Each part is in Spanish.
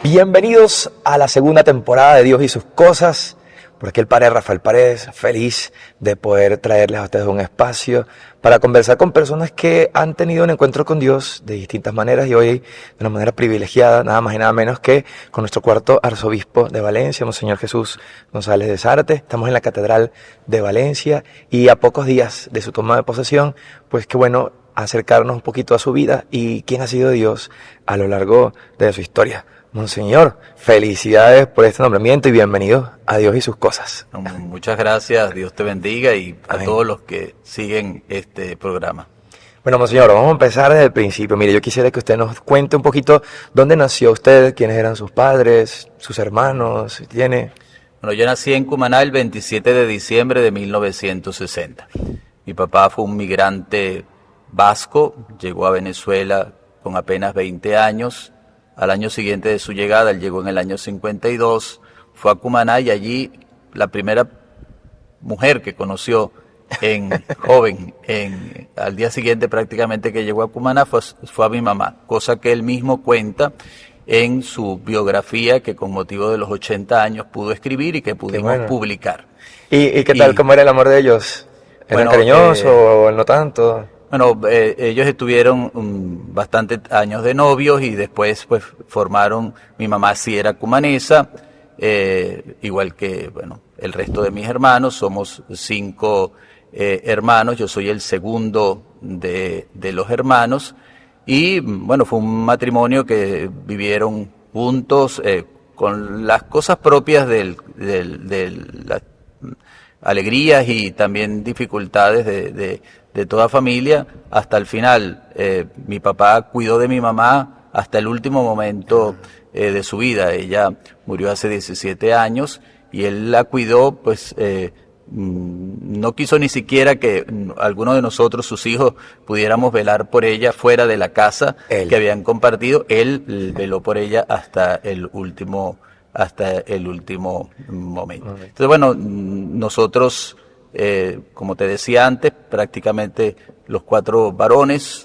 Bienvenidos a la segunda temporada de Dios y sus cosas. Por aquí el padre Rafael Paredes, feliz de poder traerles a ustedes un espacio para conversar con personas que han tenido un encuentro con Dios de distintas maneras y hoy de una manera privilegiada, nada más y nada menos que con nuestro cuarto arzobispo de Valencia, Monseñor Jesús González de Zárate. Estamos en la Catedral de Valencia y a pocos días de su toma de posesión, pues qué bueno acercarnos un poquito a su vida y quién ha sido Dios a lo largo de su historia. Monseñor, felicidades por este nombramiento y bienvenido a Dios y sus cosas. Muchas gracias, Dios te bendiga y a Amén. todos los que siguen este programa. Bueno, Monseñor, vamos a empezar desde el principio. Mire, yo quisiera que usted nos cuente un poquito dónde nació usted, quiénes eran sus padres, sus hermanos, si tiene... Bueno, yo nací en Cumaná el 27 de diciembre de 1960. Mi papá fue un migrante vasco, llegó a Venezuela con apenas 20 años. Al año siguiente de su llegada, él llegó en el año 52, fue a Cumaná y allí la primera mujer que conoció al día siguiente prácticamente que llegó a Cumaná fue a mi mamá, cosa que él mismo cuenta en su biografía que con motivo de los 80 años pudo escribir y que pudimos publicar. ¿Y qué tal, cómo era el amor de ellos? ¿Eran cariñosos o no tanto? Bueno, ellos estuvieron bastantes años de novios y después pues formaron, mi mamá sí era cumanesa, igual que bueno el resto de mis hermanos, somos 5 hermanos, yo soy el segundo de los hermanos y bueno, fue un matrimonio que vivieron juntos con las cosas propias de las alegrías y también dificultades de toda familia hasta el final. Mi papá cuidó de mi mamá hasta el último momento de su vida. Ella murió hace 17 años y él la cuidó, pues no quiso ni siquiera que alguno de nosotros, sus hijos, pudiéramos velar por ella fuera de la casa que habían compartido. Él veló por ella hasta el último momento. Entonces, bueno, nosotros, como te decía antes, prácticamente los 4 varones,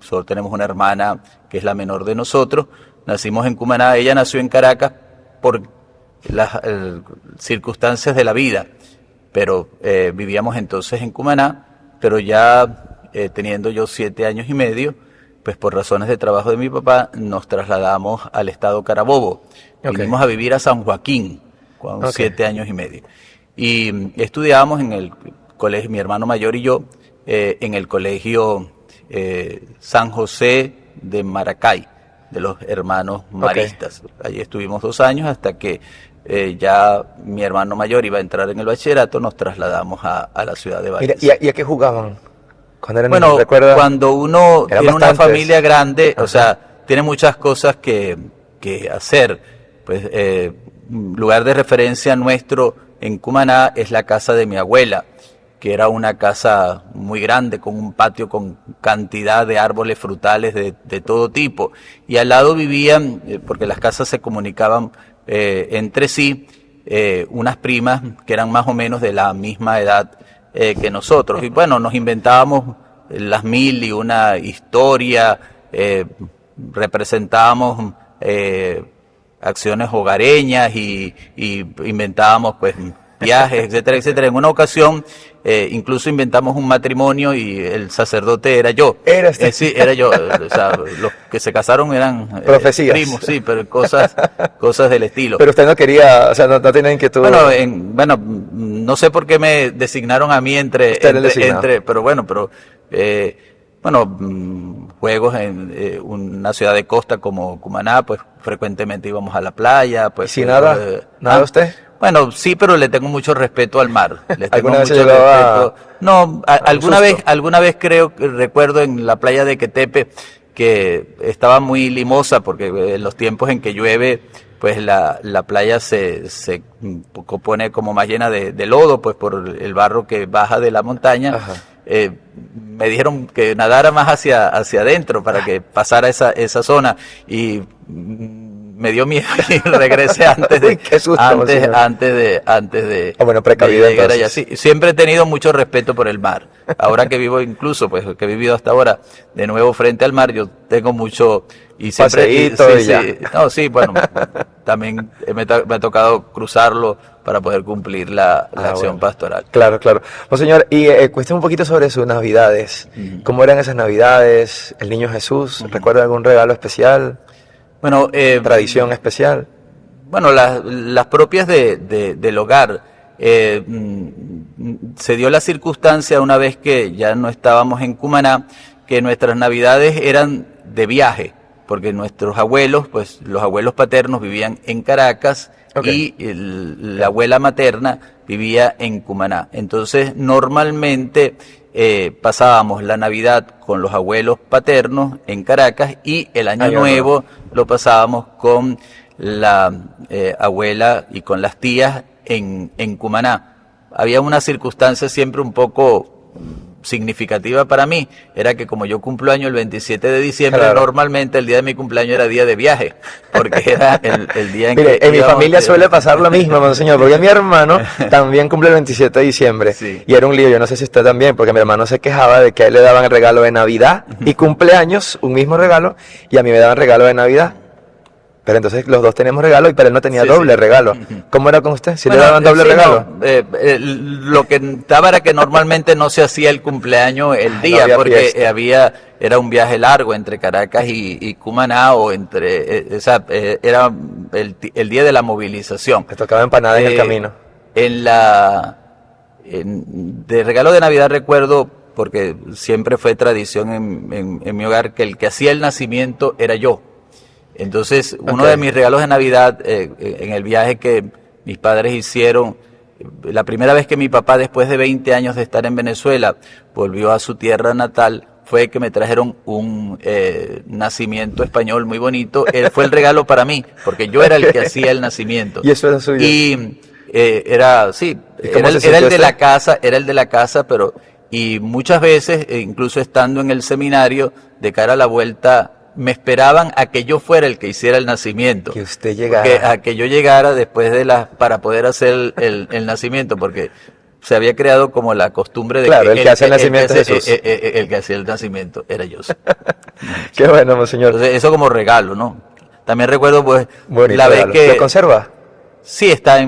solo tenemos una hermana que es la menor de nosotros, nacimos en Cumaná, ella nació en Caracas por las circunstancias de la vida, pero vivíamos entonces en Cumaná, pero ya teniendo yo 7 años y medio, pues por razones de trabajo de mi papá, nos trasladamos al estado Carabobo. Vinimos a vivir a San Joaquín con 7 años y medio. Y estudiábamos en el colegio, mi hermano mayor y yo, en el colegio San José de Maracay, de los hermanos maristas. Allí estuvimos 2 años hasta que ya mi hermano mayor iba a entrar en el bachillerato, nos trasladamos a la ciudad de Valencia. ¿Y a qué jugaban? Cuando eran bueno, niños, ¿recuerda? Cuando uno tiene bastantes. Una familia grande, o sea, tiene muchas cosas que hacer. Pues lugar de referencia nuestro en Cumaná es la casa de mi abuela, que era una casa muy grande, con un patio con cantidad de árboles frutales de todo tipo. Y al lado vivían, porque las casas se comunicaban entre sí, unas primas que eran más o menos de la misma edad que nosotros. Y bueno, nos inventábamos las mil y una historia, representábamos acciones hogareñas y inventábamos pues viajes, etcétera, etcétera. En una ocasión incluso inventamos un matrimonio y el sacerdote era yo. ¿Era usted? Sí, era yo. O sea, los que se casaron eran profecías. Primos, sí, pero cosas del estilo. Pero usted no quería, o sea, no tenía inquietud. Bueno, no sé por qué me designaron a mí entre pero bueno, juegos en una ciudad de costa como Cumaná, pues frecuentemente íbamos a la playa. Pues, ¿Y si nada usted? Bueno, sí, pero le tengo mucho respeto al mar. ¿Alguna vez se llevaba? No, alguna vez recuerdo en la playa de Quetepe que estaba muy limosa porque en los tiempos en que llueve, pues la playa se pone como más llena de lodo, pues por el barro que baja de la montaña. Me dijeron que nadara más hacia adentro para que pasara esa zona y me dio miedo y regresé antes de, Uy, qué susto, antes de, bueno, precavido de llegar allá. entonces. Sí, siempre he tenido mucho respeto por el mar. Ahora que vivo incluso, pues que he vivido hasta ahora de nuevo frente al mar, yo tengo mucho y siempre Paseíto y ya. sí, no, sí, bueno, también me ha tocado cruzarlo para poder cumplir la acción Bueno. pastoral. Claro, claro. Monseñor, y cuénteme un poquito sobre sus navidades. Ujú. ¿Cómo eran esas navidades? ¿El niño Jesús? ¿Recuerda algún regalo especial? Bueno, ¿Tradición especial? bueno, las propias del hogar. Se dio la circunstancia una vez que ya no estábamos en Cumaná, que nuestras navidades eran de viaje, porque nuestros abuelos, pues los abuelos paternos vivían en Caracas y la abuela materna vivía en Cumaná. Entonces, normalmente pasábamos la Navidad con los abuelos paternos en Caracas y el Año Nuevo lo pasábamos con la abuela y con las tías en Cumaná. Había una circunstancia siempre un poco significativa para mí, era que como yo cumplo año el 27 de diciembre, Claro. normalmente el día de mi cumpleaños era día de viaje, porque era el día en Mire, que en mi íbamos, familia suele pasar lo mismo, monseñor, porque mi hermano también cumple el 27 de diciembre. Sí. Y era un lío, yo no sé si usted también, porque mi hermano se quejaba de que a él le daban el regalo de Navidad y cumpleaños, un mismo regalo, y a mí me daban regalo de Navidad. Pero entonces los dos teníamos regalo, pero él no tenía Sí, doble sí. regalo. ¿Cómo era con usted? ¿Si Bueno, le daban doble sí, regalo? no, lo que estaba era que normalmente no se hacía el cumpleaños el día, había porque fiesta. era un viaje largo entre Caracas y Cumaná, o era el día de la movilización. Me tocaba empanada en el Eh, camino. De regalo de Navidad recuerdo, porque siempre fue tradición en mi hogar, que el que hacía el nacimiento era yo. Entonces, uno de mis regalos de Navidad, en el viaje que mis padres hicieron, la primera vez que mi papá, después de 20 años de estar en Venezuela, volvió a su tierra natal, fue que me trajeron un nacimiento español muy bonito. Fue el regalo para mí, porque yo era el que hacía el nacimiento. Y eso era suyo. Y sí, ¿Y cómo era se el sintió de usted? la casa, era el de la casa, pero, y muchas veces, incluso estando en el seminario, de cara a la vuelta, me esperaban a que yo fuera el que hiciera el nacimiento. Que usted llegara. A que yo llegara después para poder hacer el nacimiento, porque se había creado como la costumbre de Claro, el que hace el nacimiento es Jesús. el que hacía el nacimiento era yo. Sí. Qué bueno, monseñor. Entonces, eso como regalo, ¿no? También recuerdo, pues, Bonito la vez regalo. que... ¿Lo conserva? Sí, está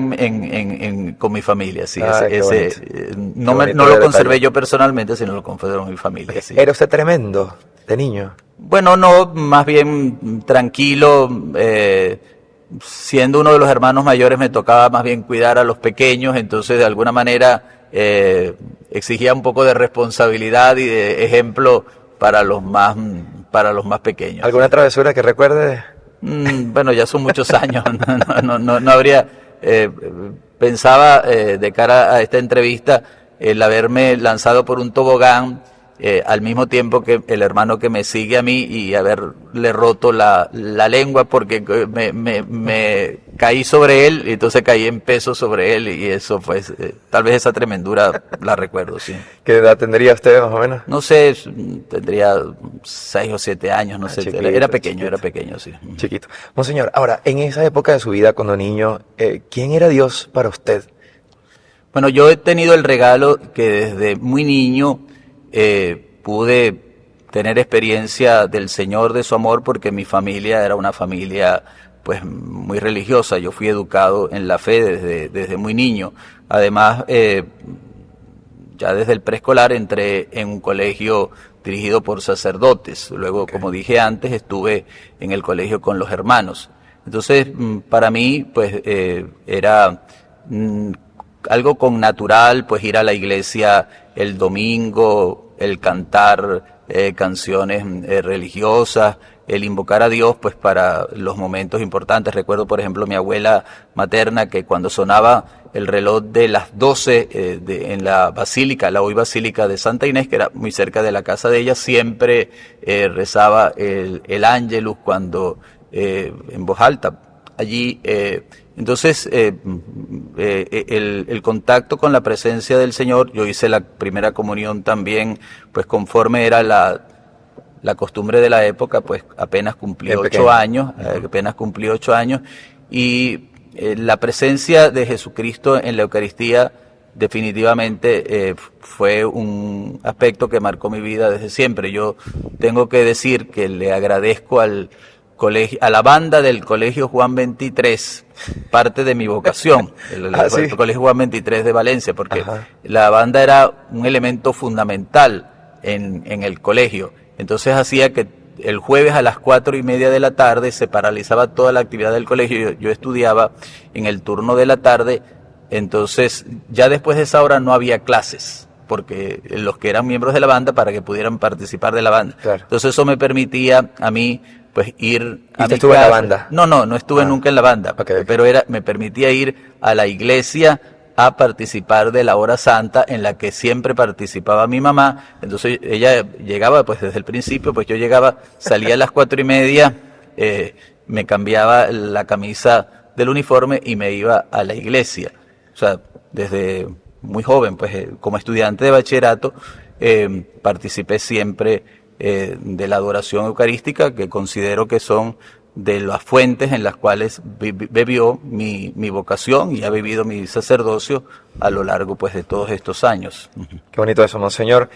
con mi familia, sí. Ay, qué bonito. No, Qué bonito no lo detalle. conservé yo personalmente, sino lo conservé con mi familia, sí. ¿Era usted tremendo de niño? Bueno, no, más bien tranquilo. Siendo uno de los hermanos mayores, me tocaba más bien cuidar a los pequeños, entonces de alguna manera exigía un poco de responsabilidad y de ejemplo para los más pequeños. ¿Alguna travesura que recuerde? Bueno, ya son muchos años, no habría, pensaba de cara a esta entrevista, el haberme lanzado por un tobogán al mismo tiempo que el hermano que me sigue a mí y haberle roto la lengua porque me caí sobre él y entonces caí en peso sobre él y eso pues, tal vez esa tremendura la recuerdo, sí. ¿Qué edad tendría usted más o menos? No sé, tendría 6 o 7 años, no sé, chiquito, era chiquito. pequeño, sí. Chiquito. Monseñor, ahora, en esa época de su vida cuando niño, ¿quién era Dios para usted? Bueno, yo he tenido el regalo que desde muy niño pude tener experiencia del Señor, de su amor, porque mi familia era una familia pues muy religiosa. Yo fui educado en la fe desde muy niño. Además, ya desde el preescolar entré en un colegio dirigido por sacerdotes. Luego, como dije antes, estuve en el colegio con los hermanos. Entonces, para mí, pues, era algo con natural, pues ir a la iglesia el domingo, el cantar canciones religiosas, el invocar a Dios pues para los momentos importantes. Recuerdo, por ejemplo, mi abuela materna que cuando sonaba el reloj de las 12 en la basílica, la hoy basílica de Santa Inés, que era muy cerca de la casa de ella, siempre rezaba el Ángelus cuando en voz alta. Allí, entonces, el contacto con la presencia del Señor, yo hice la primera comunión también, pues conforme era la costumbre de la época, pues apenas cumplí Bien 8 pequeño. años, apenas cumplí 8 años, y la presencia de Jesucristo en la Eucaristía definitivamente fue un aspecto que marcó mi vida desde siempre. Yo tengo que decir que le agradezco al colegio, a la banda del Colegio Juan 23, parte de mi vocación, ¿Sí? el Colegio Juan 23 de Valencia, porque Ajá. la banda era un elemento fundamental en el colegio. Entonces hacía que el jueves a las 4:30 de la tarde se paralizaba toda la actividad del colegio. Yo estudiaba en el turno de la tarde, entonces ya después de esa hora no había clases, porque los que eran miembros de la banda, para que pudieran participar de la banda. Claro. Entonces eso me permitía a mí pues ir ¿Y a usted mi estuvo en la casa. banda? No estuve nunca en la banda, Ok. pero me permitía ir a la iglesia a participar de la hora santa, en la que siempre participaba mi mamá. Entonces ella llegaba pues desde el principio, pues yo llegaba, salía a las 4:30, me cambiaba la camisa del uniforme y me iba a la iglesia. O sea, desde muy joven, pues como estudiante de bachillerato, participé siempre de la adoración eucarística, que considero que son de las fuentes en las cuales bebió mi vocación y ha vivido mi sacerdocio a lo largo pues de todos estos años. Qué bonito eso, Monseñor.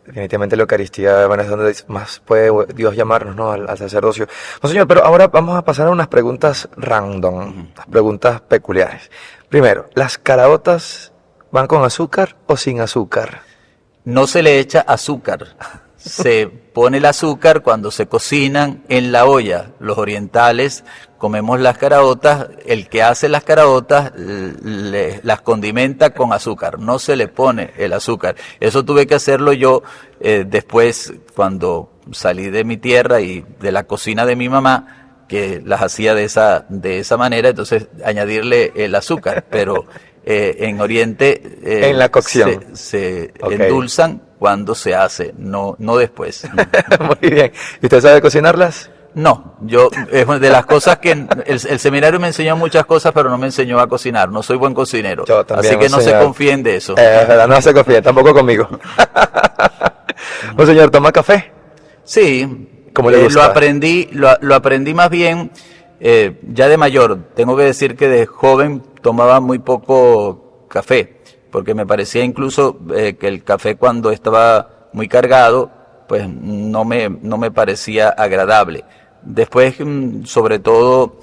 Definitivamente la Eucaristía, bueno, es donde más puede Dios llamarnos, ¿no? Al sacerdocio. Monseñor, pero ahora vamos a pasar a unas preguntas random, unas preguntas peculiares. Primero, ¿las caraotas van con azúcar o sin azúcar? No se le echa azúcar. Se pone el azúcar cuando se cocinan en la olla. Los orientales comemos las caraotas, el que hace las caraotas las condimenta con azúcar, no se le pone el azúcar. Eso tuve que hacerlo yo después, cuando salí de mi tierra y de la cocina de mi mamá, que las hacía de esa manera, entonces añadirle el azúcar, pero en Oriente en la cocción se okay. endulzan cuando se hace, no después. Muy bien. ¿Y usted sabe cocinarlas? No, es una de las cosas que el seminario me enseñó muchas cosas, pero no me enseñó a cocinar. No soy buen cocinero. Yo también, así que no se Monseñor. confíen de eso. Es verdad, no se confíen, tampoco conmigo. Monseñor, ¿toma café? Sí, ¿Cómo le gusta? lo aprendí más bien ya de mayor. Tengo que decir que de joven tomaba muy poco café, porque me parecía incluso que el café, cuando estaba muy cargado, pues no me parecía agradable. Después, sobre todo,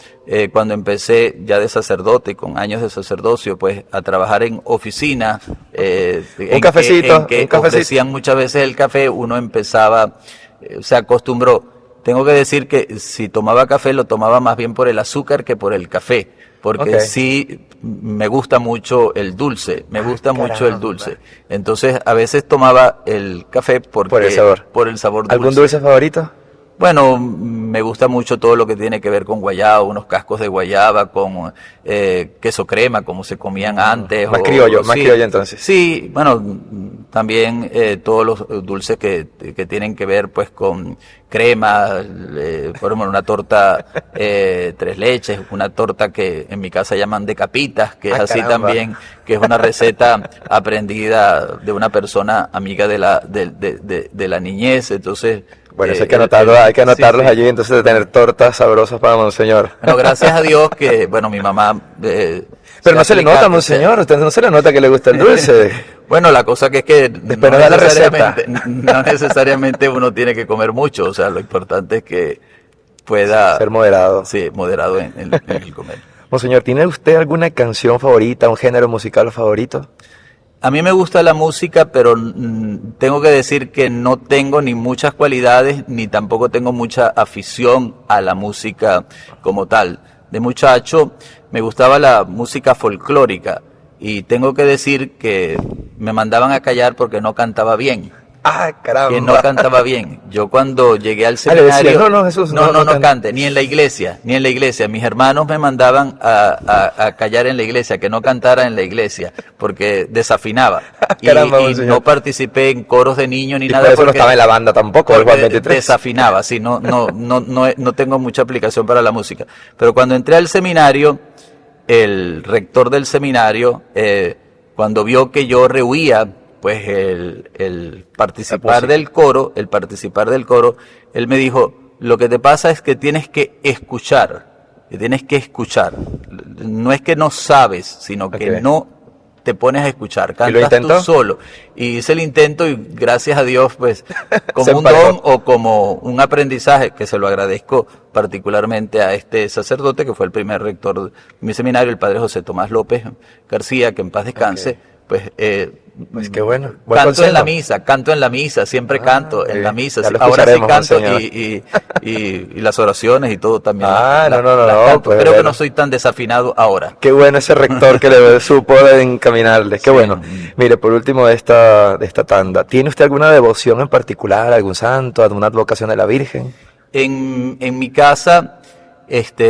cuando empecé ya de sacerdote, con años de sacerdocio, pues a trabajar en oficina, un cafecito, en que un cafecito. ofrecían muchas veces el café, uno empezaba, se acostumbró. Tengo que decir que si tomaba café, lo tomaba más bien por el azúcar que por el café, porque Ok. sí me gusta mucho el dulce, mucho el caramba. dulce. Entonces, a veces tomaba el café Por el sabor. por el sabor dulce. ¿Algún dulce favorito? Bueno, me gusta mucho todo lo que tiene que ver con guayaba, unos cascos de guayaba con queso crema, como se comían antes. Más criollo entonces. Sí, bueno, también todos los dulces que tienen que ver pues con crema, por ejemplo, una torta tres leches, una torta que en mi casa llaman de capitas, que es así caramba. también, que es una receta aprendida de una persona amiga de la niñez. Entonces, Bueno, eso hay que anotarlos sí. allí, entonces de tener tortas sabrosas para Monseñor. Bueno, gracias a Dios que, bueno, mi mamá... Pero no se le nota, Monseñor, usted no se le nota que le gusta el dulce. Bueno, la cosa que es que Después no da la receta. no necesariamente uno tiene que comer mucho, o sea, lo importante es que pueda... Ser moderado. Sí, moderado en el comer. Monseñor, ¿tiene usted alguna canción favorita, un género musical favorito? A mí me gusta la música, pero tengo que decir que no tengo ni muchas cualidades, ni tampoco tengo mucha afición a la música como tal. De muchacho me gustaba la música folclórica, y tengo que decir que me mandaban a callar porque no cantaba bien. ¡Ah, caramba! Que no cantaba bien. Yo, cuando llegué al le seminario... decía, no, Jesús, no cante, ni en la iglesia. Mis hermanos me mandaban a callar en la iglesia, que no cantara en la iglesia, porque desafinaba. Caramba, y Monseñor. no participé en coros de niños ni Y nada. por eso no porque- estaba en la banda tampoco, el Juan porque 23. desafinaba, sí, no tengo mucha aplicación para la música. Pero cuando entré al seminario, el rector del seminario, cuando vio que yo rehuía pues el participar del coro, él me dijo, lo que te pasa es que tienes que escuchar. No es que no sabes, sino que no te pones a escuchar, cantas tú solo. Y hice el intento y gracias a Dios, pues, como un don o como un aprendizaje, que se lo agradezco particularmente a este sacerdote, que fue el primer rector de mi seminario, el padre José Tomás López García, que en paz descanse, pues qué bueno. Canto en la misa, siempre canto en la misa. Ahora sí canto y las oraciones y todo también. Pues, creo que no soy tan desafinado ahora. Qué bueno ese rector que le supo encaminarles. Qué bueno. Mire, por último de esta tanda, ¿tiene usted alguna devoción en particular, algún santo, alguna advocación de la Virgen? En mi casa,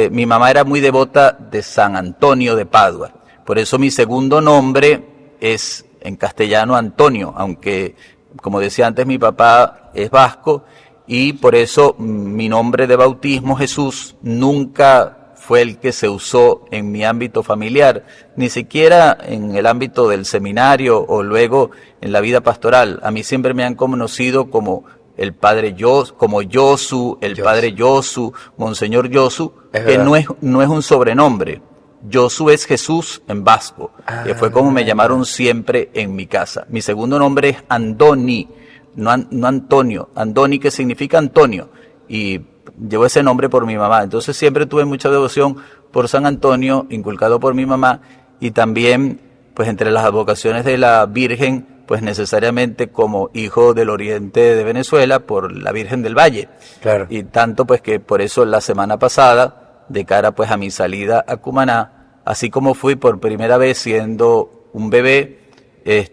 mi mamá era muy devota de San Antonio de Padua. Por eso mi segundo nombre es en castellano Antonio, aunque como decía antes mi papá es vasco y por eso mi nombre de bautismo Jesús nunca fue el que se usó en mi ámbito familiar, ni siquiera en el ámbito del seminario o luego en la vida pastoral. A mí siempre me han conocido como el padre como Yosu, padre Yosu, Monseñor Yosu, que no es un sobrenombre. Yosu es Jesús en vasco, que fue como me llamaron siempre en mi casa. Mi segundo nombre es Andoni, no Antonio. Andoni, que significa Antonio, y llevo ese nombre por mi mamá. Entonces siempre tuve mucha devoción por San Antonio, inculcado por mi mamá, y también, pues entre las advocaciones de la Virgen, pues necesariamente como hijo del oriente de Venezuela, por la Virgen del Valle. Claro. Y tanto pues que por eso la semana pasada, de cara pues a mi salida a Cumaná, así como fui por primera vez siendo un bebé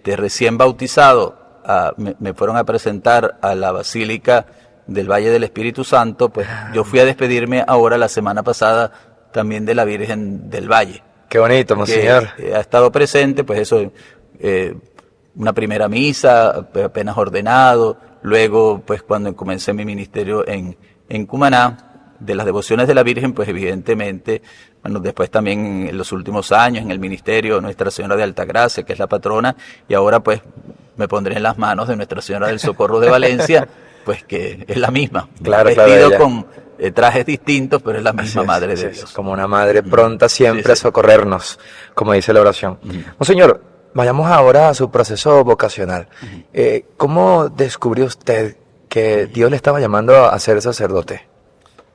recién bautizado, me fueron a presentar a la Basílica del Valle del Espíritu Santo, pues yo fui a despedirme ahora la semana pasada también de la Virgen del Valle. Qué bonito, monseñor. Ha estado presente, pues eso, una primera misa, apenas ordenado, luego pues cuando comencé mi ministerio en Cumaná, de las devociones de la Virgen, pues evidentemente, bueno, después también en los últimos años en el ministerio Nuestra Señora de Altagracia, que es la patrona, y ahora pues me pondré en las manos de Nuestra Señora del Socorro de Valencia, pues que es la misma, vestido con trajes distintos, pero es la misma Madre de Dios. Como una madre pronta siempre a socorrernos, como dice la oración. Monseñor, vayamos ahora a su proceso vocacional. ¿Cómo descubrió usted que Dios le estaba llamando a ser sacerdote?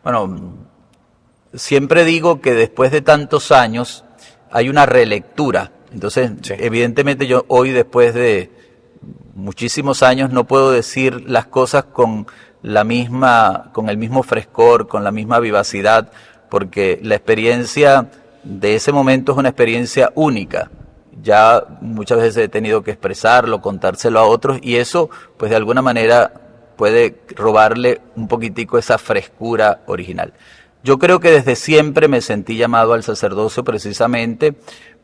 Bueno, siempre digo que después de tantos años hay una relectura. Entonces, evidentemente yo hoy, después de muchísimos años, no puedo decir las cosas con el mismo frescor, con la misma vivacidad, porque la experiencia de ese momento es una experiencia única. Ya muchas veces he tenido que expresarlo, contárselo a otros, y eso, pues de alguna manera, puede robarle un poquitico esa frescura original. Yo creo que desde siempre me sentí llamado al sacerdocio precisamente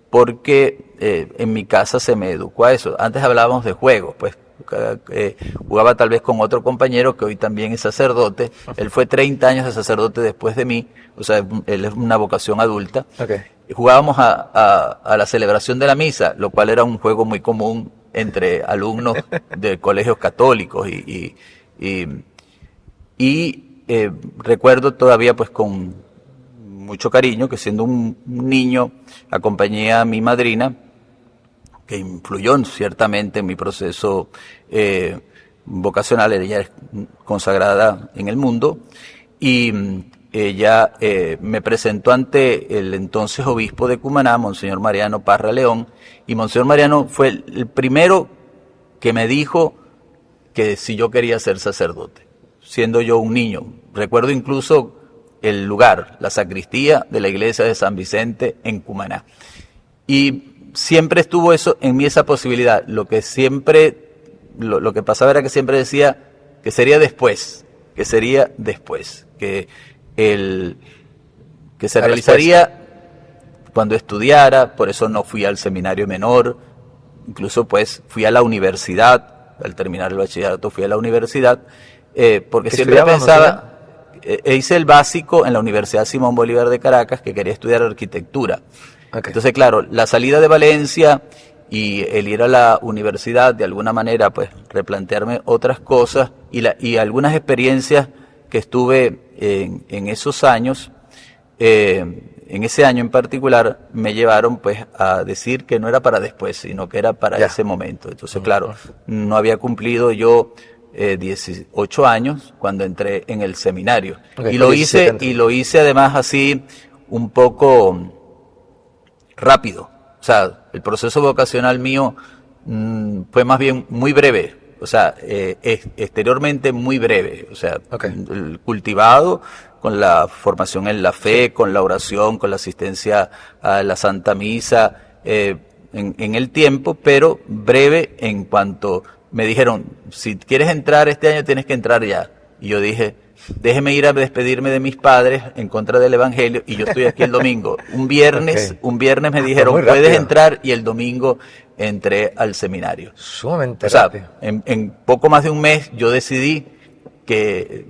porque en mi casa se me educó a eso. Antes hablábamos de juegos, pues jugaba tal vez con otro compañero que hoy también es sacerdote. Él fue 30 años de sacerdote después de mí, o sea, él es una vocación adulta. Jugábamos a la celebración de la misa, lo cual era un juego muy común entre alumnos de colegios católicos y recuerdo todavía pues con mucho cariño que siendo un niño acompañé a mi madrina, que influyó ciertamente en mi proceso vocacional. Ella es consagrada en el mundo y ella me presentó ante el entonces obispo de Cumaná, Monseñor Mariano Parra León, y Monseñor Mariano fue el primero que me dijo que si yo quería ser sacerdote, siendo yo un niño. Recuerdo incluso el lugar, la sacristía de la iglesia de San Vicente en Cumaná. Y siempre estuvo eso en mí, esa posibilidad. Lo que pasaba era que siempre decía que sería después, que se realizaría cuando estudiara. Por eso no fui al seminario menor, incluso pues fui a la universidad. Al terminar el bachillerato fui a la universidad, porque siempre pensaba, hice el básico en la Universidad Simón Bolívar de Caracas, que quería estudiar arquitectura. Entonces, claro, la salida de Valencia y el ir a la universidad, de alguna manera, pues replantearme otras cosas y algunas experiencias que estuve en esos años, en ese año en particular, me llevaron pues a decir que no era para después, sino que era para ese momento. Entonces, claro, no había cumplido yo 18 años cuando entré en el seminario. Okay, Y lo hice además así un poco rápido. O sea, el proceso vocacional mío fue más bien muy breve. O sea, exteriormente muy breve. O sea, cultivado con la formación en la fe, con la oración, con la asistencia a la Santa Misa, en el tiempo, pero breve en cuanto me dijeron, si quieres entrar este año tienes que entrar ya. Y yo dije, déjeme ir a despedirme de mis padres en contra del Evangelio y yo estoy aquí el domingo. Un viernes me dijeron, puedes entrar, y el domingo entré al seminario. Sumamente o sea, rápido. En poco más de un mes yo decidí que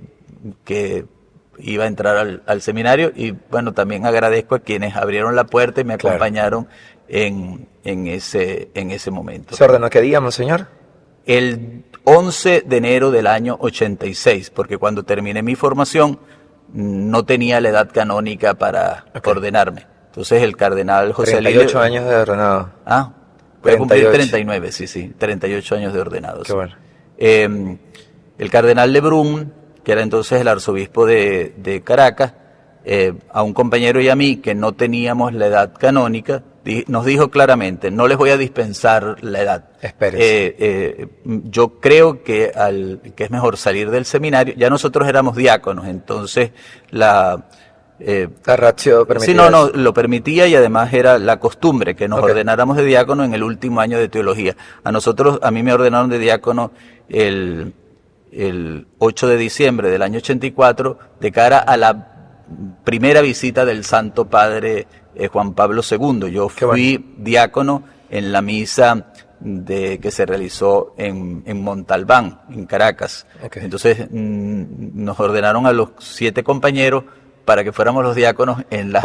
iba a entrar al seminario, y bueno, también agradezco a quienes abrieron la puerta y me acompañaron en ese momento. ¿Se ordenó qué día, monseñor? El 11 de enero del año 86, porque cuando terminé mi formación no tenía la edad canónica para ordenarme. Entonces el cardenal José 38 años de ordenado. Voy a cumplir 39, sí, 38 años de ordenado. Qué bueno. El cardenal Lebrun, que era entonces el arzobispo de Caracas, a un compañero y a mí que no teníamos la edad canónica, nos dijo claramente, no les voy a dispensar la edad. Espérese. Yo creo que es mejor salir del seminario. Ya nosotros éramos diáconos, entonces la ratio permitía. Sí, no, lo permitía, y además era la costumbre que nos ordenáramos de diácono en el último año de teología. A mí me ordenaron de diácono el 8 de diciembre del año 84, de cara a la primera visita del Santo Padre Juan Pablo II. Yo fui diácono en la misa que se realizó en Montalbán, en Caracas. Entonces nos ordenaron a los 7 compañeros para que fuéramos los diáconos en las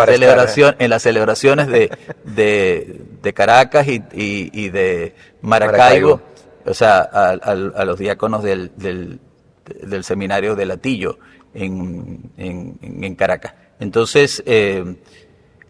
celebraciones de Caracas y de Maracaibo. O sea, a los diáconos del seminario de Latillo en Caracas. Entonces,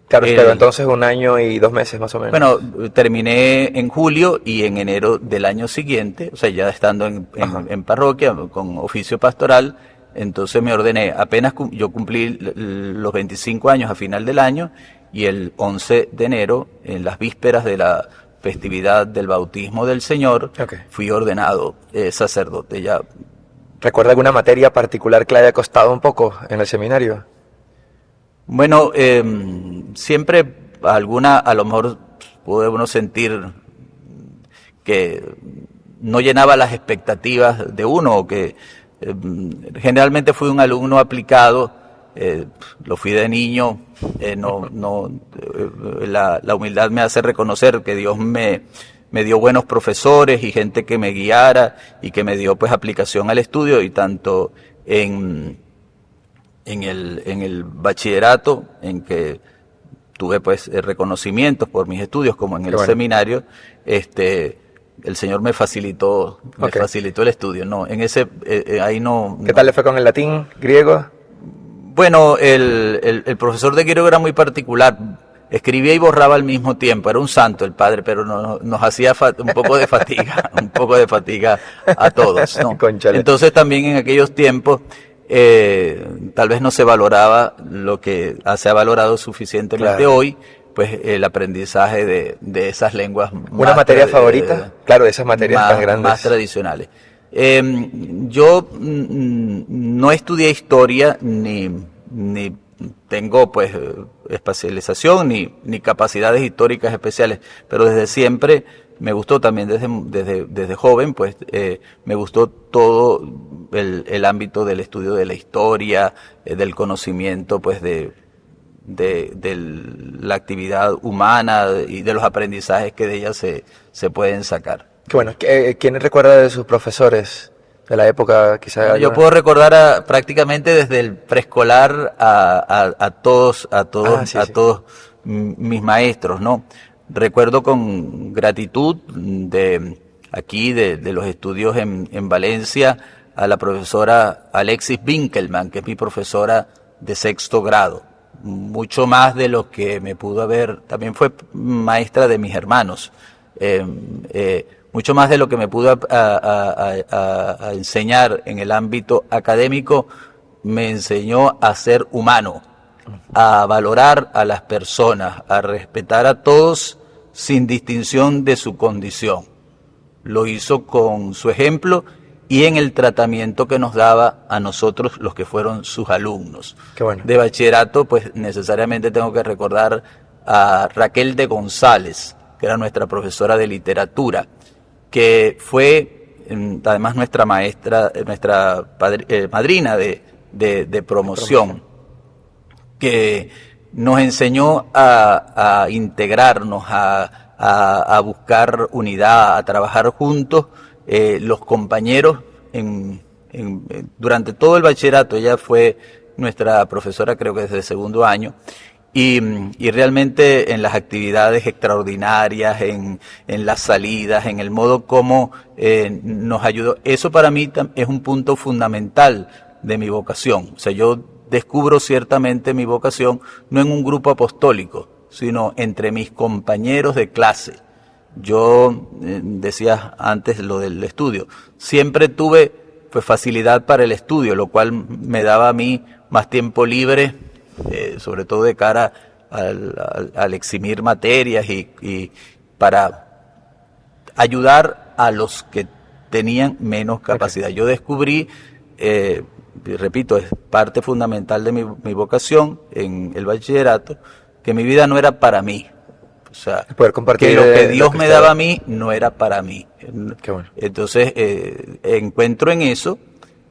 pero entonces 1 año y 2 meses más o menos. Bueno, terminé en julio, y en enero del año siguiente, o sea, ya estando en parroquia con oficio pastoral, entonces me ordené. Apenas yo cumplí los 25 años a final del año, y el 11 de enero, en las vísperas de la festividad del bautismo del Señor, fui ordenado sacerdote. Ya. ¿Recuerda alguna materia particular que le haya costado un poco en el seminario? Bueno, siempre a lo mejor puede uno sentir que no llenaba las expectativas de uno, o que generalmente fui un alumno aplicado. Lo fui de niño. La humildad me hace reconocer que Dios me dio buenos profesores y gente que me guiara y que me dio pues aplicación al estudio, y tanto en el bachillerato, en que tuve pues reconocimientos por mis estudios, como en el seminario, el Señor me facilitó el estudio. No, ahí no. ¿Qué tal le fue con el latín, griego? Bueno, el profesor de griego era muy particular. Escribía y borraba al mismo tiempo. Era un santo el padre, pero nos hacía un poco de fatiga a todos, ¿no? Entonces también en aquellos tiempos tal vez no se valoraba lo que se ha valorado suficientemente hoy, pues el aprendizaje de esas lenguas. ¿Una materia favorita? Claro, de esas materias tan grandes. Más tradicionales. Yo no estudié historia, ni tengo pues especialización ni capacidades históricas especiales, pero desde siempre me gustó, también desde joven, pues me gustó todo el ámbito del estudio de la historia, del conocimiento pues de la actividad humana y de los aprendizajes que de ella se pueden sacar. Qué bueno. ¿Quién recuerda de sus profesores de la época? Quizá yo puedo recordar prácticamente desde el preescolar a todos mis maestros, ¿no? Recuerdo con gratitud de aquí, de los estudios en Valencia, a la profesora Alexis Winkelmann, que es mi profesora de 6º grado. Mucho más de lo que me pudo haber, también fue maestra de mis hermanos, mucho más de lo que me pudo a enseñar en el ámbito académico, me enseñó a ser humano, a valorar a las personas, a respetar a todos sin distinción de su condición. Lo hizo con su ejemplo y en el tratamiento que nos daba a nosotros los que fueron sus alumnos. Qué bueno. De bachillerato, pues necesariamente tengo que recordar a Raquel de González, que era nuestra profesora de literatura, que fue además nuestra maestra, nuestra madrina de promoción, que nos enseñó a integrarnos, a buscar unidad, a trabajar juntos. Los compañeros durante todo el bachillerato, ella fue nuestra profesora creo que desde el 2º año, y realmente en las actividades extraordinarias, en las salidas, en el modo como nos ayudó, eso para mí es un punto fundamental de mi vocación. O sea, yo descubro ciertamente mi vocación no en un grupo apostólico, sino entre mis compañeros de clase. Yo decía antes lo del estudio, siempre tuve pues facilidad para el estudio, lo cual me daba a mí más tiempo libre, sobre todo de cara al eximir materias y para ayudar a los que tenían menos capacidad. Yo descubrí, repito, es parte fundamental de mi vocación en el bachillerato, que mi vida no era para mí. O sea, poder compartir que lo que Dios me daba a mí no era para mí. Qué bueno. Entonces, encuentro en eso,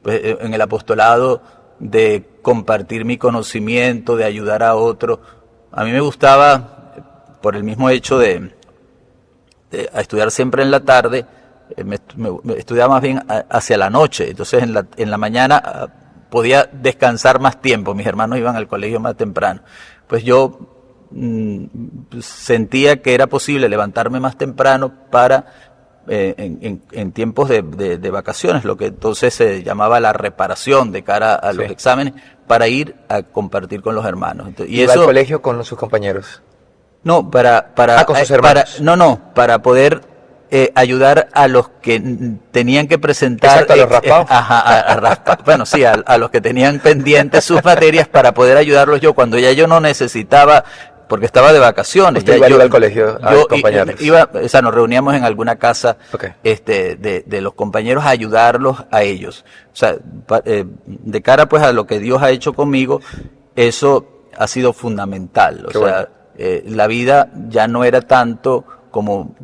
pues, en el apostolado de compartir mi conocimiento, de ayudar a otros. A mí me gustaba, por el mismo hecho de estudiar siempre en la tarde, me estudiaba más bien hacia la noche. Entonces, en la mañana podía descansar más tiempo. Mis hermanos iban al colegio más temprano. Pues yo sentía que era posible levantarme más temprano para en tiempos de vacaciones, lo que entonces se llamaba la reparación de cara a los exámenes, para ir a compartir con los hermanos. Y ¿iba al colegio con sus compañeros? No, con sus hermanos. Para poder ayudar a los que tenían que presentar. Exacto, a los raspados. Bueno, sí, a los que tenían pendientes sus materias, para poder ayudarlos yo cuando ya yo no necesitaba, porque estaba de vacaciones. Usted iba al colegio a acompañarlos. O sea, nos reuníamos en alguna casa de los compañeros a ayudarlos a ellos. O sea, de cara pues a lo que Dios ha hecho conmigo, eso ha sido fundamental. O sea, la vida ya no era tanto como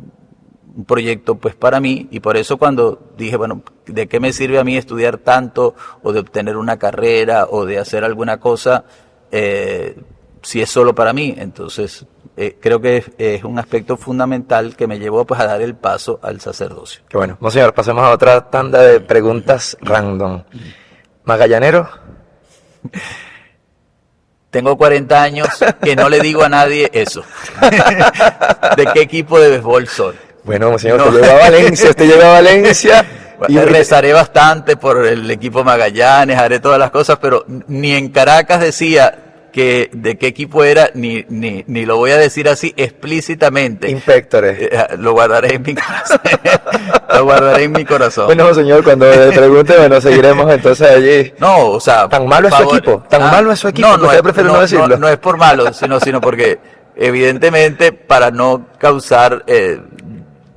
un proyecto pues para mí, y por eso cuando dije, bueno, ¿de qué me sirve a mí estudiar tanto, o de obtener una carrera, o de hacer alguna cosa, si es solo para mí? Entonces creo que es un aspecto fundamental que me llevó pues a dar el paso al sacerdocio. Qué bueno. Monseñor, pasemos a otra tanda de preguntas random. ¿Magallanero? Tengo 40 años que no le digo a nadie eso. ¿De qué equipo de béisbol soy? Bueno, monseñor, usted llega a Valencia, y rezaré bastante por el equipo Magallanes, haré todas las cosas, pero ni en Caracas decía que de qué equipo era, ni lo voy a decir así explícitamente. Inspectores. Lo guardaré en mi corazón. Lo guardaré en mi corazón. Bueno, señor, cuando le pregunte, bueno, seguiremos entonces allí. No, o sea, tan malo es su equipo, malo es su equipo, no, usted prefiere no decirlo. No es por malo, sino porque evidentemente para no causar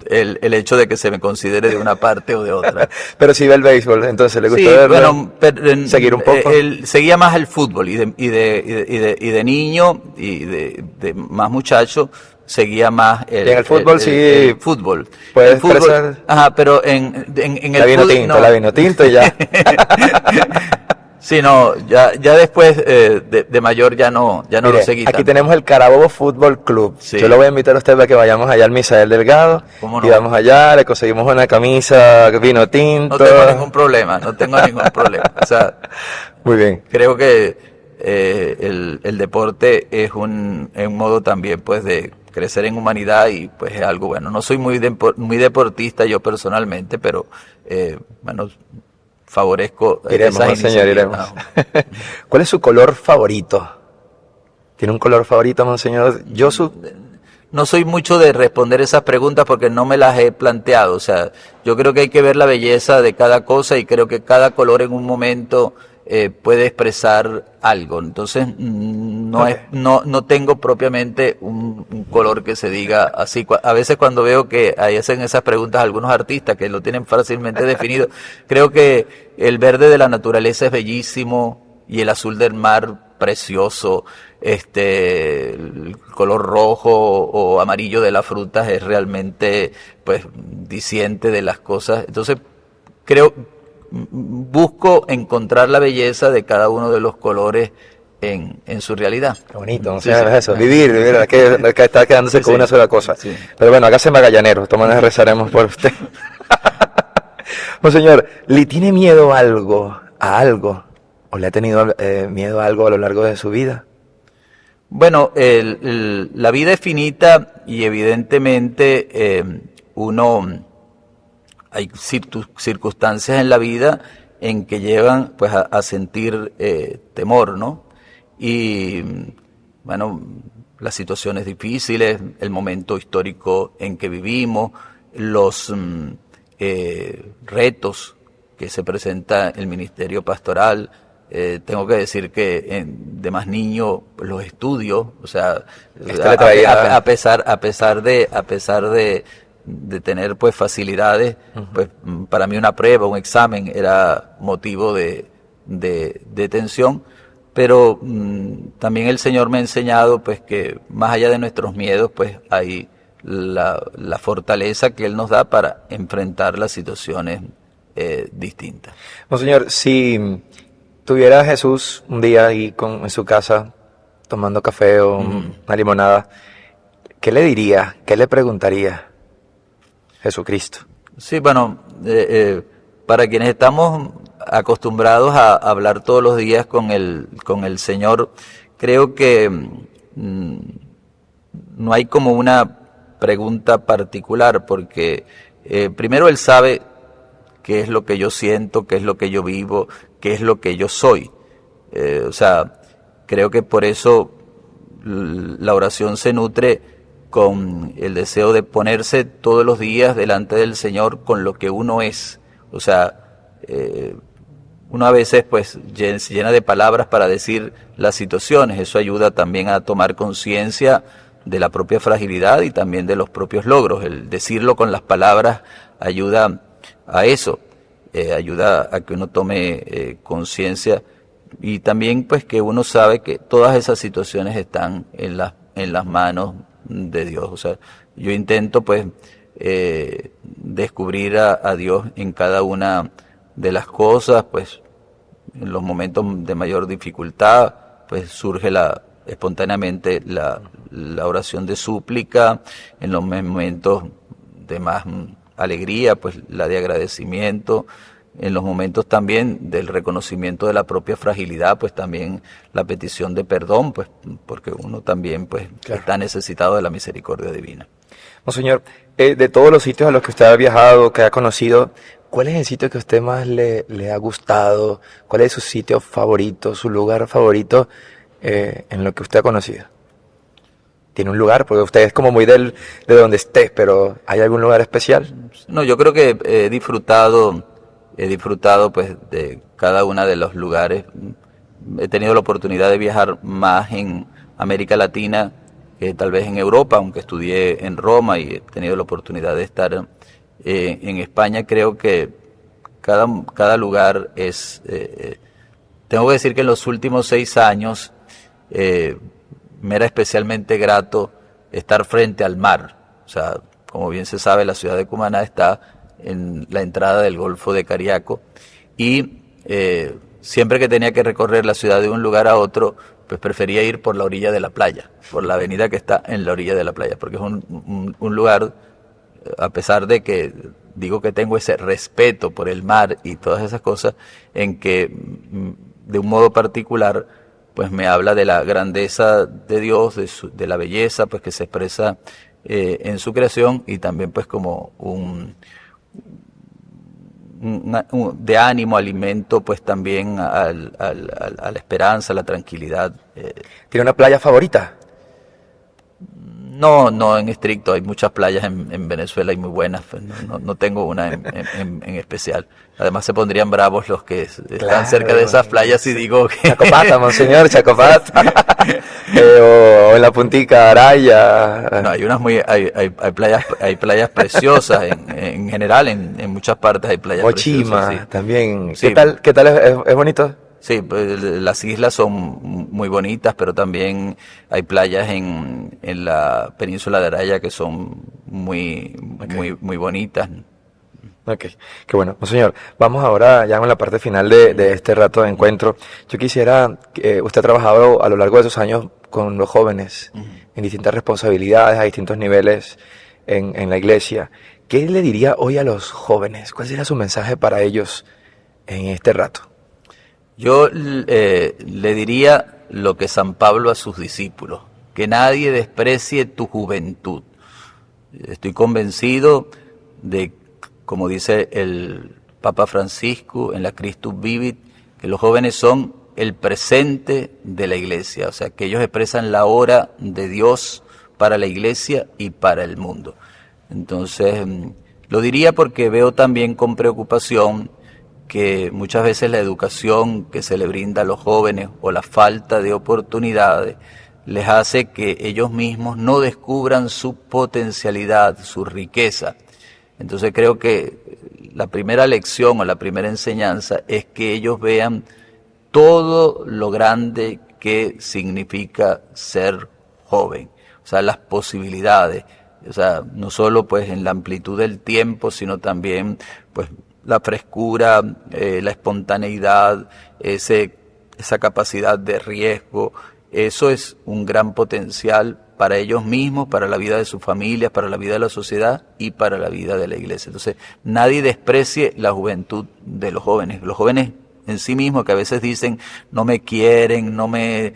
el hecho de que se me considere de una parte o de otra. Pero si ve el béisbol, entonces le gusta verlo, seguir un poco. Seguía más el fútbol, y de niño y de más muchacho seguía más el fútbol. El fútbol. Puede expresar. Ajá, pero en el fútbol la vino tinto y ya. Sí, no, ya después de mayor ya no Mire, lo seguí aquí tanto. tenemos el Carabobo Fútbol Club. Sí. Yo lo voy a invitar a usted para que vayamos allá al Misael Delgado. ¿Cómo no? Y vamos allá, le conseguimos una camisa vino tinto. No tengo ningún problema. O sea, muy bien. Creo que el deporte es un modo también pues de crecer en humanidad y pues es algo bueno. No soy muy deportista yo personalmente, pero bueno, favorezco Iremos, esas monseñor, iremos. ¿Cuál es su color favorito? ¿Tiene un color favorito, monseñor? No soy mucho de responder esas preguntas porque no me las he planteado. O sea, yo creo que hay que ver la belleza de cada cosa y creo que cada color en un momento puede expresar algo. Entonces, no tengo propiamente un color que se diga así. A veces cuando veo que ahí hacen esas preguntas algunos artistas que lo tienen fácilmente definido, creo que el verde de la naturaleza es bellísimo y el azul del mar precioso, el color rojo o amarillo de las frutas es realmente pues diciente de las cosas. Entonces busco encontrar la belleza de cada uno de los colores en su realidad. Qué bonito, Sí, es sí. eso, vivir, que está quedándose con una sola cosa. Sí. Pero bueno, hágase magallanero, tomanos rezaremos por usted. Monseñor, ¿le tiene miedo a algo? ¿O le ha tenido miedo a algo a lo largo de su vida? Bueno, la vida es finita y evidentemente hay circunstancias en la vida en que llevan pues a sentir temor, ¿no? Y bueno, las situaciones difíciles, el momento histórico en que vivimos, los retos que se presenta el ministerio pastoral. Tengo que decir que de más niño los estudios, o sea, a pesar de tener pues facilidades, pues para mí una prueba, un examen era motivo de tensión, pero también el Señor me ha enseñado pues que más allá de nuestros miedos pues hay la fortaleza que Él nos da para enfrentar las situaciones distintas. Monseñor, si tuviera a Jesús un día ahí en su casa tomando café o una limonada, ¿qué le diría? ¿Qué le preguntaría Jesucristo? Sí, bueno, para quienes estamos acostumbrados a hablar todos los días con el Señor, creo que no hay como una pregunta particular, porque primero Él sabe qué es lo que yo siento, qué es lo que yo vivo, qué es lo que yo soy. O sea, creo que por eso la oración se nutre con el deseo de ponerse todos los días delante del Señor con lo que uno es. O sea, uno a veces pues se llena de palabras para decir las situaciones. Eso ayuda también a tomar conciencia de la propia fragilidad y también de los propios logros. El decirlo con las palabras ayuda a eso, ayuda a que uno tome conciencia y también pues que uno sabe que todas esas situaciones están en las manos de Dios. O sea, yo intento pues descubrir a Dios en cada una de las cosas, pues en los momentos de mayor dificultad pues surge espontáneamente la oración de súplica, en los momentos de más alegría, pues la de agradecimiento, en los momentos también del reconocimiento de la propia fragilidad, pues también la petición de perdón, pues porque uno también pues está necesitado de la misericordia divina. Monseñor, de todos los sitios a los que usted ha viajado, que ha conocido, ¿cuál es el sitio que a usted más le ha gustado? ¿Cuál es su sitio favorito, su lugar favorito en lo que usted ha conocido? ¿Tiene un lugar? Porque usted es como muy de donde esté, pero ¿hay algún lugar especial? No, yo creo que he disfrutado pues de cada uno de los lugares. He tenido la oportunidad de viajar más en América Latina que tal vez en Europa, aunque estudié en Roma y he tenido la oportunidad de estar en España. Creo que cada lugar es... tengo que decir que en los últimos 6 años me era especialmente grato estar frente al mar. O sea, como bien se sabe, la ciudad de Cumaná está en la entrada del Golfo de Cariaco y siempre que tenía que recorrer la ciudad de un lugar a otro, pues prefería ir por la orilla de la playa, por la avenida que está en la orilla de la playa, porque es un lugar, a pesar de que digo que tengo ese respeto por el mar y todas esas cosas, en que de un modo particular pues me habla de la grandeza de Dios, de la belleza pues que se expresa en su creación, y también pues como de ánimo, alimento pues también a la esperanza, a la tranquilidad. ¿Tiene una playa favorita? No, no en estricto, hay muchas playas en Venezuela y muy buenas, pues no tengo una en especial. Además se pondrían bravos los que están cerca de esas playas si digo que... Chacopata, monseñor, Chacopata. O en la puntica Araya. No, hay unas hay playas preciosas en general, en muchas partes hay playas Mochima preciosas. Sí. también. Sí. ¿Qué tal es bonito? Sí, pues, las islas son muy bonitas, pero también hay playas en la península de Araya que son muy bonitas. Ok, qué bueno. Monseñor, vamos ahora ya con la parte final de este rato de encuentro. Yo quisiera, usted ha trabajado a lo largo de esos años con los jóvenes en distintas responsabilidades, a distintos niveles en la iglesia. ¿Qué le diría hoy a los jóvenes? ¿Cuál sería su mensaje para ellos en este rato? Yo le diría lo que San Pablo a sus discípulos, que nadie desprecie tu juventud. Estoy convencido de, como dice el Papa Francisco en la Christus Vivit, que los jóvenes son el presente de la iglesia, o sea, que ellos expresan la hora de Dios para la iglesia y para el mundo. Entonces, lo diría porque veo también con preocupación que muchas veces la educación que se le brinda a los jóvenes o la falta de oportunidades les hace que ellos mismos no descubran su potencialidad, su riqueza. Entonces creo que la primera lección o la primera enseñanza es que ellos vean todo lo grande que significa ser joven, o sea, las posibilidades, o sea, no solo pues en la amplitud del tiempo, sino también pues la frescura, la espontaneidad, esa capacidad de riesgo. Eso es un gran potencial para ellos mismos, para la vida de sus familias, para la vida de la sociedad y para la vida de la iglesia. Entonces, nadie desprecie la juventud de los jóvenes. Los jóvenes en sí mismos que a veces dicen no me quieren, no me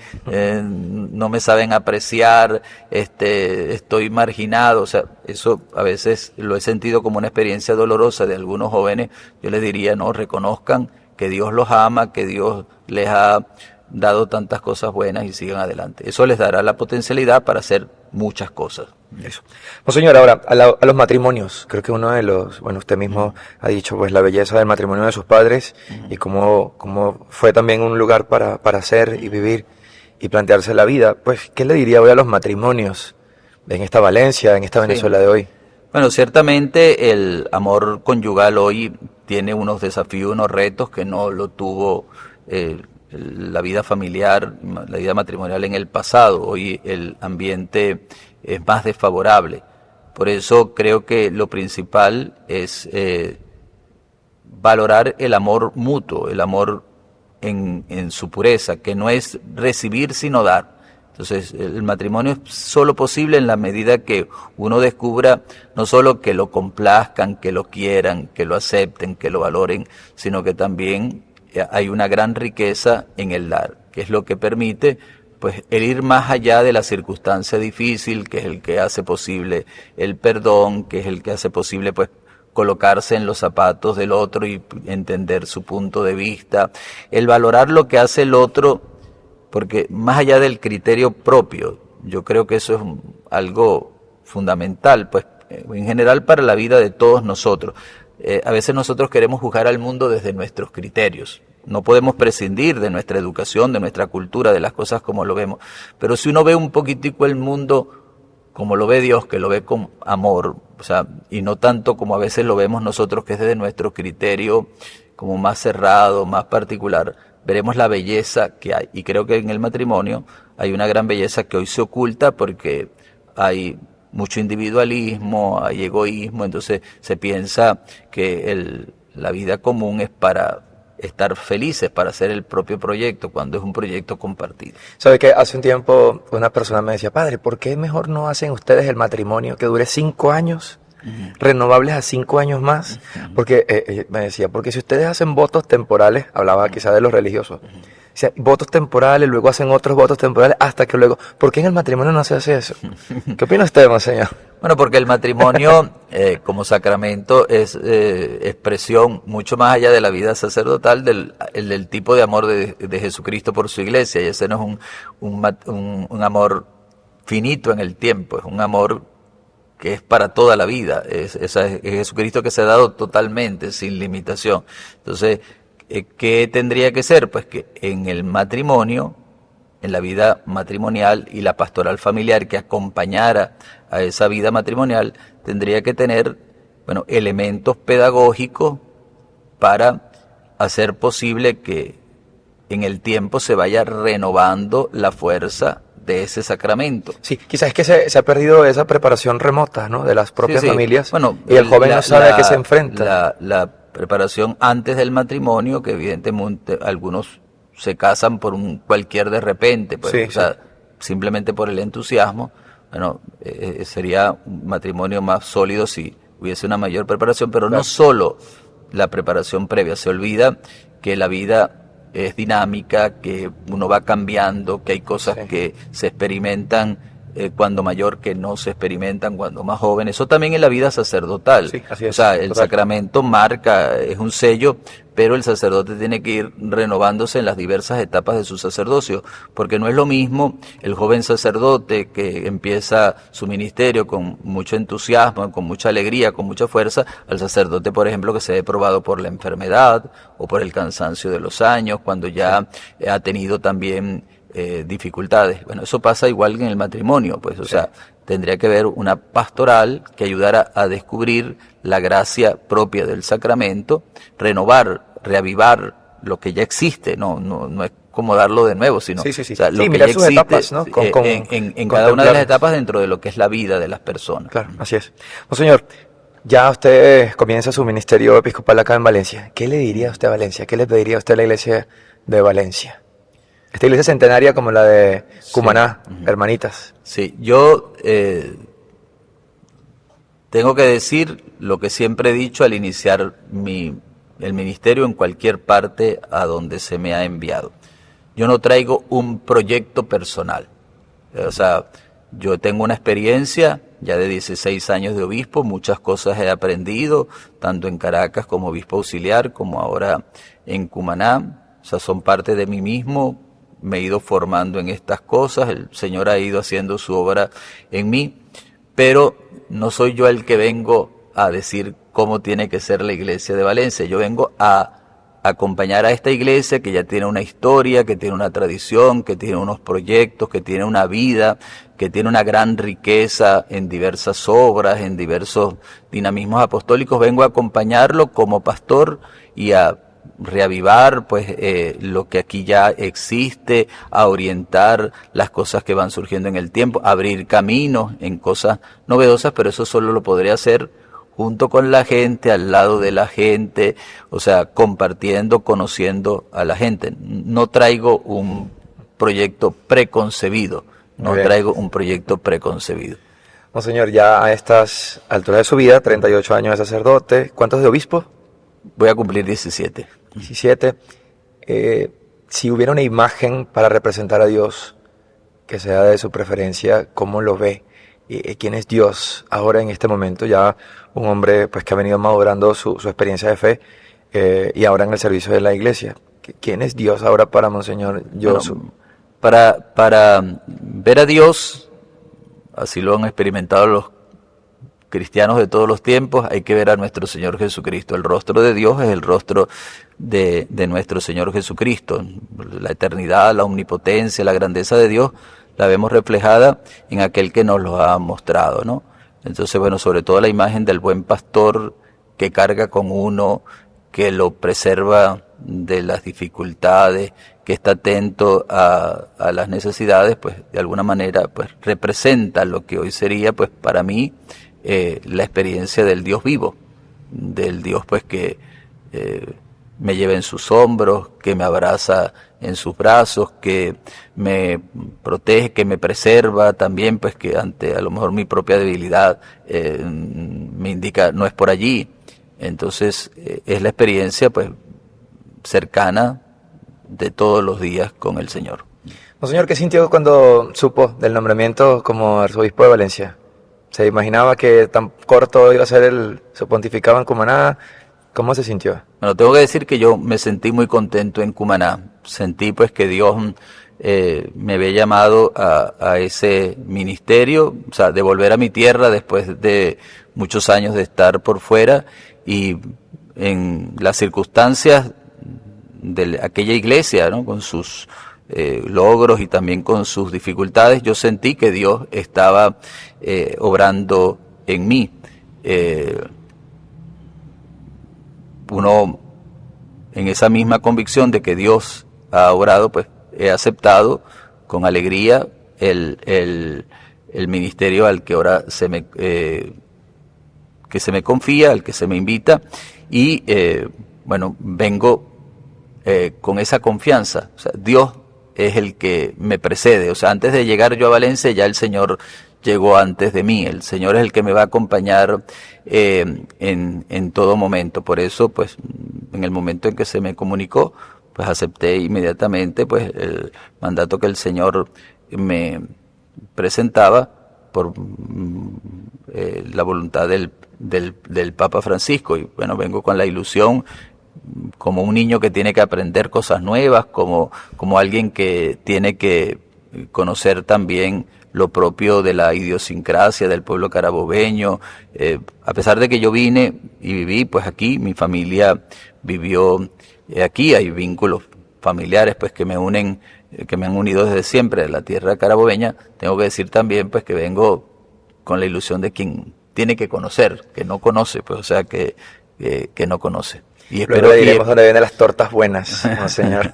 saben apreciar, estoy marginado, o sea, eso a veces lo he sentido como una experiencia dolorosa de algunos jóvenes. Yo les diría, no, reconozcan que Dios los ama, que Dios les ha dado tantas cosas buenas y sigan adelante. Eso les dará la potencialidad para hacer muchas cosas. Eso. Monseñor, ahora, a los matrimonios, creo que uno de los, bueno, usted mismo ha dicho, pues, la belleza del matrimonio de sus padres y cómo fue también un lugar para ser y vivir y plantearse la vida. Pues, ¿qué le diría hoy a los matrimonios en esta Valencia, en esta Venezuela de hoy? Bueno, ciertamente el amor conyugal hoy tiene unos desafíos, unos retos que no lo tuvo la vida familiar, la vida matrimonial en el pasado. Hoy el ambiente es más desfavorable. Por eso creo que lo principal es valorar el amor mutuo, el amor en su pureza, que no es recibir sino dar. Entonces el matrimonio es solo posible en la medida que uno descubra no solo que lo complazcan, que lo quieran, que lo acepten, que lo valoren, sino que también hay una gran riqueza en el dar, que es lo que permite pues el ir más allá de la circunstancia difícil, que es el que hace posible el perdón, que es el que hace posible pues colocarse en los zapatos del otro y entender su punto de vista, el valorar lo que hace el otro, porque más allá del criterio propio, yo creo que eso es algo fundamental, pues en general para la vida de todos nosotros. A veces nosotros queremos juzgar al mundo desde nuestros criterios. No podemos prescindir de nuestra educación, de nuestra cultura, de las cosas como lo vemos. Pero si uno ve un poquitico el mundo como lo ve Dios, que lo ve con amor, o sea, y no tanto como a veces lo vemos nosotros, que es desde nuestro criterio como más cerrado, más particular, veremos la belleza que hay. Y creo que en el matrimonio hay una gran belleza que hoy se oculta porque hay mucho individualismo, hay egoísmo, entonces se piensa que la vida común es para estar felices, para hacer el propio proyecto, cuando es un proyecto compartido. ¿Sabe que hace un tiempo una persona me decía, padre, ¿por qué mejor no hacen ustedes el matrimonio que dure 5 años? Renovables a 5 años más, porque me decía, porque si ustedes hacen votos temporales, hablaba quizás de los religiosos, sea, votos temporales, luego hacen otros votos temporales, hasta que luego... ¿Por qué en el matrimonio no se hace eso? ¿Qué opina usted, monseñor? Bueno, porque el matrimonio como sacramento es expresión mucho más allá de la vida sacerdotal del tipo de amor de Jesucristo por su iglesia. Y ese no es un amor finito en el tiempo, es un amor que es para toda la vida. Es Jesucristo que se ha dado totalmente, sin limitación. Entonces, ¿qué tendría que ser? Pues que en el matrimonio, en la vida matrimonial y la pastoral familiar que acompañara a esa vida matrimonial, tendría que tener, bueno, elementos pedagógicos para hacer posible que en el tiempo se vaya renovando la fuerza de ese sacramento. Sí, quizás es que se ha perdido esa preparación remota, ¿no? De las propias Sí. familias. Bueno, y el joven no sabe a qué se enfrenta. La preparación antes del matrimonio, que evidentemente algunos se casan por cualquier de repente, pues, Sí, o sea, simplemente por el entusiasmo. Bueno, sería un matrimonio más sólido si hubiese una mayor preparación, pero no solo la preparación previa, se olvida que la vida es dinámica, que uno va cambiando, que hay cosas que se experimentan cuando mayor que no se experimentan cuando más joven. Eso también en la vida sacerdotal. Sí, así es, o sea, el total. sacramento marca, es un sello, pero el sacerdote tiene que ir renovándose en las diversas etapas de su sacerdocio, porque no es lo mismo el joven sacerdote que empieza su ministerio con mucho entusiasmo, con mucha alegría, con mucha fuerza, al sacerdote, por ejemplo, que se ve probado por la enfermedad o por el cansancio de los años, cuando ya ha tenido también dificultades. Bueno, eso pasa igual que en el matrimonio, pues, o sea, tendría que haber una pastoral que ayudara a descubrir la gracia propia del sacramento, renovar, reavivar lo que ya existe, no es como darlo de nuevo, sino Sí. o sea, lo que mirar ya sus existe etapas, ¿no? en cada una de las etapas dentro de lo que es la vida de las personas. Claro, así es. Monseñor, ya usted comienza su ministerio episcopal acá en Valencia. ¿Qué le diría usted a Valencia? ¿Qué le pediría usted a la iglesia de Valencia? Esta iglesia centenaria como la de Cumaná, hermanitas. Sí, yo tengo que decir lo que siempre he dicho al iniciar el ministerio en cualquier parte a donde se me ha enviado. Yo no traigo un proyecto personal. O sea, yo tengo una experiencia ya de 16 años de obispo, muchas cosas he aprendido, tanto en Caracas como obispo auxiliar, como ahora en Cumaná. O sea, son parte de mí mismo, me he ido formando en estas cosas, el Señor ha ido haciendo su obra en mí, pero no soy yo el que vengo a decir cómo tiene que ser la iglesia de Valencia. Yo vengo a acompañar a esta iglesia que ya tiene una historia, que tiene una tradición, que tiene unos proyectos, que tiene una vida, que tiene una gran riqueza en diversas obras, en diversos dinamismos apostólicos. Vengo a acompañarlo como pastor y a reavivar pues lo que aquí ya existe, a orientar las cosas que van surgiendo en el tiempo, abrir caminos en cosas novedosas, pero eso solo lo podría hacer junto con la gente, al lado de la gente, o sea, compartiendo, conociendo a la gente. No traigo un proyecto preconcebido, traigo un proyecto preconcebido. Monseñor, ya a estas alturas de su vida, 38 años de sacerdote, ¿cuántos de obispo? Voy a cumplir 17. 17. Si hubiera una imagen para representar a Dios que sea de su preferencia, ¿cómo lo ve? ¿Quién es Dios ahora en este momento? Ya un hombre pues que ha venido madurando su experiencia de fe y ahora en el servicio de la iglesia. ¿Quién es Dios ahora para Monseñor Josu? Bueno, para ver a Dios, así lo han experimentado los cristianos de todos los tiempos, hay que ver a nuestro Señor Jesucristo. El rostro de Dios es el rostro de nuestro Señor Jesucristo. La eternidad, la omnipotencia, la grandeza de Dios la vemos reflejada en aquel que nos lo ha mostrado, ¿no? Entonces, bueno, sobre todo la imagen del buen pastor que carga con uno, que lo preserva de las dificultades, que está atento a las necesidades, pues de alguna manera pues representa lo que hoy sería pues para mí la experiencia del Dios vivo, del Dios pues que me lleva en sus hombros, que me abraza en sus brazos, que me protege, que me preserva también, pues que ante a lo mejor mi propia debilidad me indica no es por allí. Entonces es la experiencia pues cercana de todos los días con el Señor. Monseñor, ¿qué sintió cuando supo del nombramiento como arzobispo de Valencia? ¿Se imaginaba que tan corto iba a ser su pontificado en Cumaná? ¿Cómo se sintió? Bueno, tengo que decir que yo me sentí muy contento en Cumaná. Sentí pues que Dios me había llamado a ese ministerio, o sea, de volver a mi tierra después de muchos años de estar por fuera, y en las circunstancias de aquella iglesia, ¿no?, con sus logros y también con sus dificultades, yo sentí que Dios estaba obrando en mí. Uno, en esa misma convicción de que Dios ha obrado, pues he aceptado con alegría el ministerio al que ahora que se me confía, al que se me invita, y bueno, vengo con esa confianza. O sea, Dios es el que me precede. O sea, antes de llegar yo a Valencia, ya el Señor llegó antes de mí. El Señor es el que me va a acompañar en todo momento. Por eso, pues, en el momento en que se me comunicó, pues acepté inmediatamente pues el mandato que el Señor me presentaba por la voluntad del Papa Francisco. Y bueno, vengo con la ilusión, como un niño que tiene que aprender cosas nuevas, como alguien que tiene que conocer también lo propio de la idiosincrasia del pueblo carabobeño. A pesar de que yo vine y viví pues aquí, mi familia vivió aquí, hay vínculos familiares pues que me unen, que me han unido desde siempre de la tierra carabobeña. Tengo que decir también pues que vengo con la ilusión de quien tiene que conocer, que no conoce, pues, o sea, que no conoce. Y espero Luego le diremos dónde vienen las tortas buenas, Monseñor.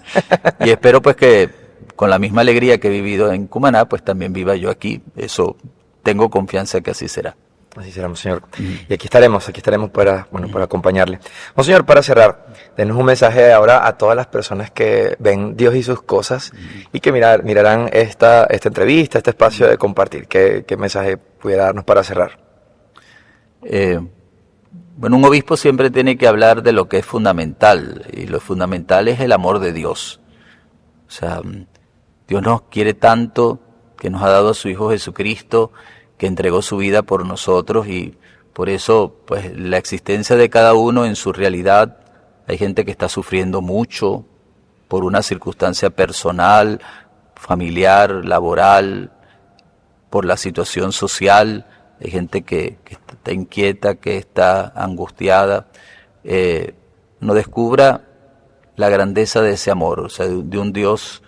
Y espero pues que con la misma alegría que he vivido en Cumaná, pues también viva yo aquí. Eso tengo confianza que así será. Así será, Monseñor. Y aquí estaremos para acompañarle. Monseñor, para cerrar, denos un mensaje ahora a todas las personas que ven Dios y sus cosas y que mirarán esta entrevista, este espacio de compartir. ¿Qué mensaje pudiera darnos para cerrar? Bueno, un obispo siempre tiene que hablar de lo que es fundamental, y lo fundamental es el amor de Dios. O sea, Dios nos quiere tanto que nos ha dado a su Hijo Jesucristo, que entregó su vida por nosotros, y por eso pues la existencia de cada uno en su realidad. Hay gente que está sufriendo mucho por una circunstancia personal, familiar, laboral, por la situación social. Hay gente que está inquieta, que está angustiada. No descubra la grandeza de ese amor, o sea, de un Dios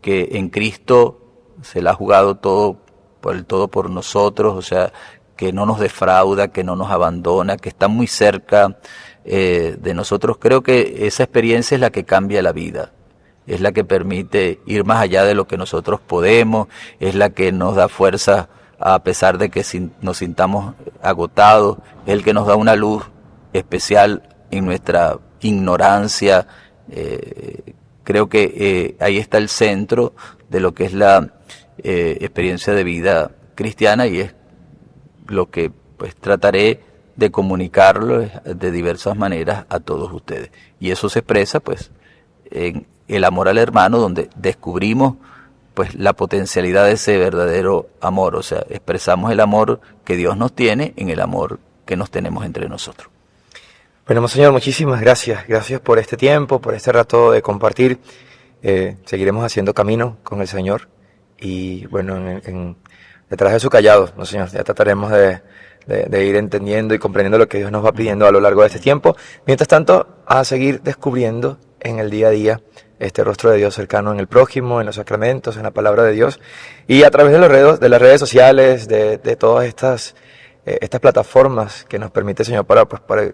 que en Cristo se la ha jugado todo por nosotros, o sea, que no nos defrauda, que no nos abandona, que está muy cerca de nosotros. Creo que esa experiencia es la que cambia la vida, es la que permite ir más allá de lo que nosotros podemos, es la que nos da fuerza a pesar de que nos sintamos agotados, es el que nos da una luz especial en nuestra ignorancia. Creo que ahí está el centro de lo que es la experiencia de vida cristiana, y es lo que pues trataré de comunicarlo de diversas maneras a todos ustedes. Y eso se expresa pues en el amor al hermano, donde descubrimos pues la potencialidad de ese verdadero amor. O sea, expresamos el amor que Dios nos tiene en el amor que nos tenemos entre nosotros. Bueno, Monseñor, muchísimas gracias. Gracias por este tiempo, por este rato de compartir. Seguiremos haciendo camino con el Señor. Y bueno, detrás de su callado, Monseñor, ya trataremos de ir entendiendo y comprendiendo lo que Dios nos va pidiendo a lo largo de este tiempo. Mientras tanto, a seguir descubriendo en el día a día este rostro de Dios cercano en el prójimo, en los sacramentos, en la palabra de Dios, y a través de las redes sociales, de todas estas plataformas que nos permite el Señor para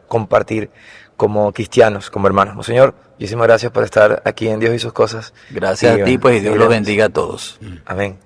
compartir como cristianos, como hermanos. Monseñor, muchísimas gracias por estar aquí en Dios y sus cosas. Gracias a ti, pues, y Dios los bendiga a todos. Amén.